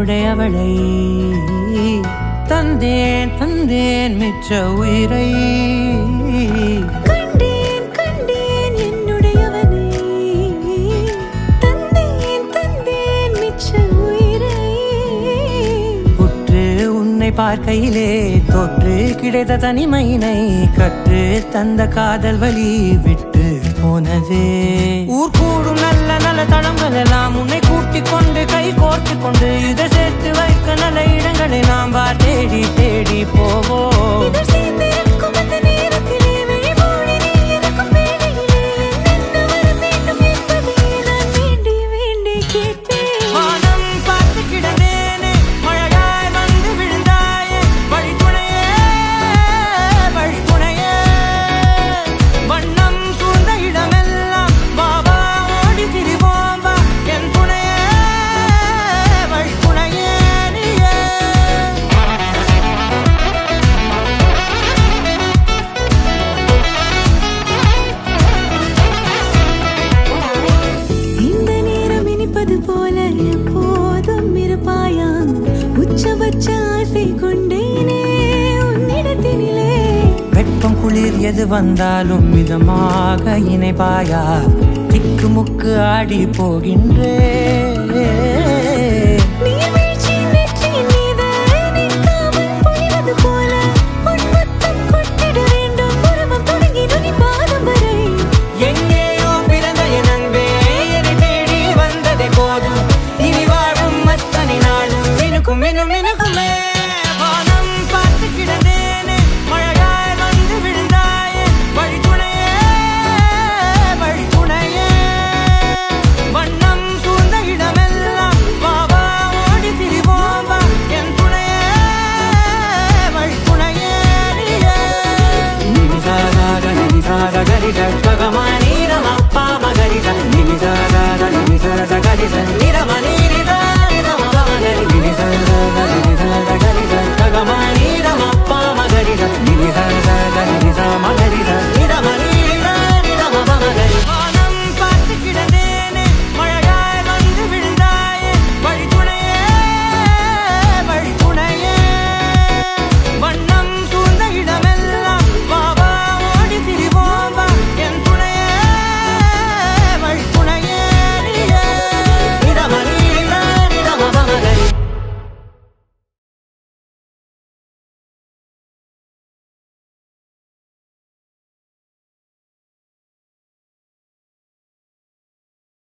என்னுடையவளை தந்தேன் தந்தேன் மிச்ச உயிரை கண்டேன் கண்டேன் என்னுடையவனை தந்தேன் தந்தேன் மிச்ச உயிரை உற்று உன்னை பார்க்கையிலே தொற்று கிடைத்த தனிமையினை கற்று தந்த காதல் வழி விட்டு போனதே ஊர் கூடும் நல்ல நல்ல தளங்கள் எல்லாம் உன்னை கூட்டிக் கொண்டு கை கோர்த்து கொண்டு இதை சேர்த்து வைக்க நல்ல இடங்களை நாம் தேடி தேடி போவோம். வெப்பம் குளிர் எது வந்தாலும் மிதமாக இணைப்பாயா திக்கு முக்கு ஆடி போகின்றே Ni